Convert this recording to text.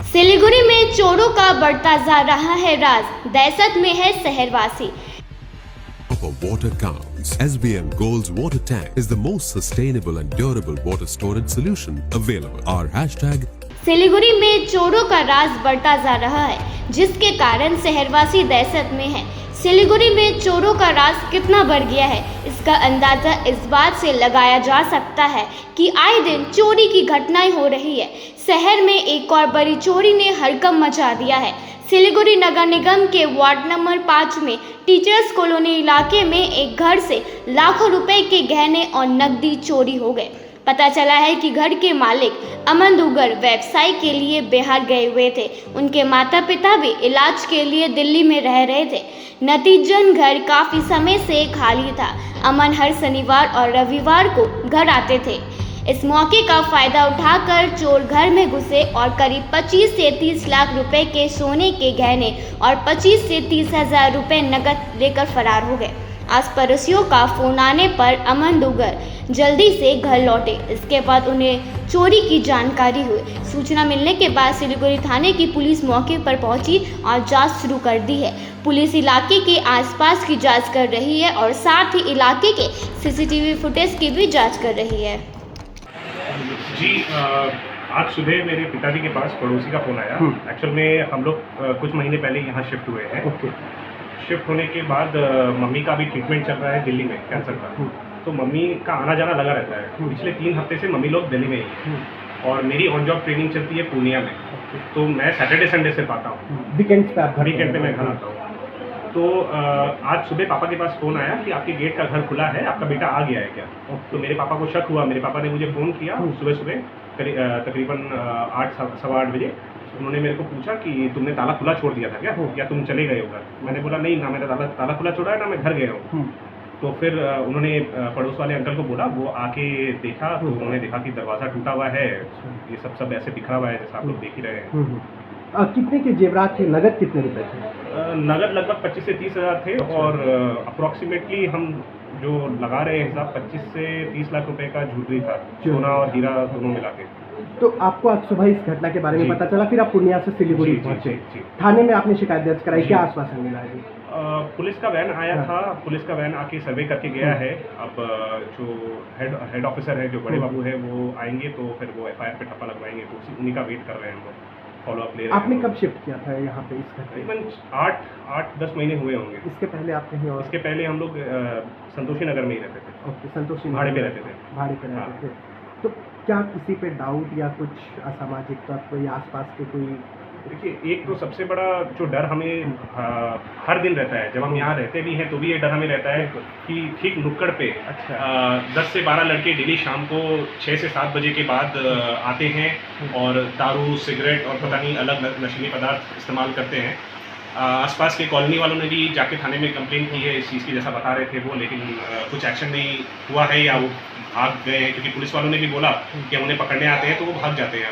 सिलीगुड़ी में चोरों का बढ़ता जा रहा है राज, दहशत में है शहरवासी। For water counts. SBM Gold's water tank is the most sustainable and durable water storage solution available. Our hashtag Siliguri में चोरों का राज बढ़ता जा रहा है, जिसके कारण शहरवासी दहशत में है। सिलीगुड़ी में चोरों का राज कितना बढ़ गया है, इसका अंदाजा इस बात से लगाया जा सकता है कि आए दिन चोरी की घटनाएं हो रही है। शहर में एक और बड़ी चोरी ने हड़कंप मचा दिया है। सिलीगुड़ी नगर निगम के वार्ड नंबर 5 में टीचर्स कॉलोनी इलाके में एक घर से लाखों रुपए के गहने और नकदी चोरी हो गए। पता चला है कि घर के मालिक अमन दुगर व्यवसाय के लिए बिहार गए हुए थे। उनके माता पिता भी इलाज के लिए दिल्ली में रह रहे थे। नतीजन घर काफ़ी समय से खाली था। अमन हर शनिवार और रविवार को घर आते थे। इस मौके का फ़ायदा उठाकर चोर घर में घुसे और करीब 25 से 30 लाख रुपए के सोने के गहने और 25 से 30 हज़ार रुपये नकद लेकर फरार हो गए। आस पड़ोसियों का फ़ोन आने पर अमन दुगर जल्दी से घर लौटे। इसके बाद उन्हें चोरी की जानकारी हुई। सूचना मिलने के बाद सिलीगुड़ी थाने की पुलिस मौके पर पहुंची और जांच शुरू कर दी है। पुलिस इलाके के आसपास की जांच कर रही है और साथ ही इलाके के सीसीटीवी फुटेज की भी जांच कर रही है। जी आज सुबह मेरे पिताजी के पास पड़ोसी का फ़ोन आया। एक्चुअल में हम लोग कुछ महीने पहले यहाँ शिफ्ट हुए हैं। शिफ्ट होने के बाद मम्मी का भी ट्रीटमेंट चल रहा है दिल्ली में, कैंसर का। तो मम्मी का आना जाना लगा रहता है। पिछले 3 हफ्ते से मम्मी लोग दिल्ली में ही हैं और मेरी ऑन जॉब ट्रेनिंग चलती है पूर्णिया में। तो मैं सैटरडे संडे से पाता हूँ, वीकेंड पे मैं घर आता हूँ। तो आज सुबह पापा के पास फ़ोन आया कि आपके गेट का घर खुला है, आपका बेटा आ गया है क्या? तो मेरे पापा को शक हुआ। मेरे पापा ने मुझे फ़ोन किया सुबह तकरीबन 8 सवा 8 बजे। उन्होंने मेरे को पूछा कि तुमने ताला खुला छोड़ दिया था क्या, या तुम चले गए हो घर? मैंने बोला नहीं ना, मैंने ताला खुला छोड़ा है ना, मैं घर गया हूँ। तो फिर उन्होंने पड़ोस वाले अंकल को बोला, वो आके देखा तो उन्होंने देखा कि दरवाज़ा टूटा हुआ है, ये सब ऐसे बिखरा हुआ है जैसा आप लोग देख ही रहे हैं। कितने के जेवरात थे, नगद कितने रुपए थे? नगद लगभग 25 से 30 हज़ार थे। और अप्रॉक्सीमेटली हम जो लगा रहे हैं हिसाब 25 से 30 लाख रुपए का ज्वेलरी था, सोना और हीरा दोनों मिला के। तो आपको आज सुबह इस घटना के बारे में पता चला, फिर आप पूर्णिया से सिलीगुड़ी पहुंचे। थाने में आपने शिकायत दर्ज कराई, क्या आश्वासन मिला है? पुलिस का वैन आया था, पुलिस का वैन आके सर्वे करके गया है। अब जो हेड ऑफिसर है, जो बड़े बाबू है, वो आएंगे तो फिर वो एफआईआर पे ठप्पा लगवाएंगे। तो उन्हीं का वेट कर रहे हैं हम लोग, फॉलो अप ले रहे हैं। आपने कब शिफ्ट किया था यहाँ पे? इस तकरीबन 8-10 महीने हुए होंगे। इसके पहले आप कहीं और? इसके पहले हम लोग संतोषी नगर में ही रहते थे। ओके, संतोषी भाड़े पे रहते थे। भाड़े पे रहते थे। तो क्या किसी पे डाउट या कुछ असामाजिक तत्व या आसपास के कोई? देखिए, एक तो सबसे बड़ा जो डर हमें हर दिन रहता है, जब हम यहाँ रहते भी हैं तो भी ये डर हमें रहता है कि ठीक नुक्कड़ पे 10 से 12 लड़के डेली शाम को 6 से 7 बजे के बाद आते हैं और दारू, सिगरेट और पता नहीं अलग नशीले पदार्थ इस्तेमाल करते हैं। आसपास के कॉलोनी वालों ने भी जाके थाने में कंप्लेन की है इस चीज़ की, जैसा बता रहे थे वो, लेकिन कुछ एक्शन नहीं हुआ है या वो भाग गए हैं, क्योंकि पुलिस वालों ने भी बोला कि हम उन्हें पकड़ने आते हैं तो वो भाग जाते हैं।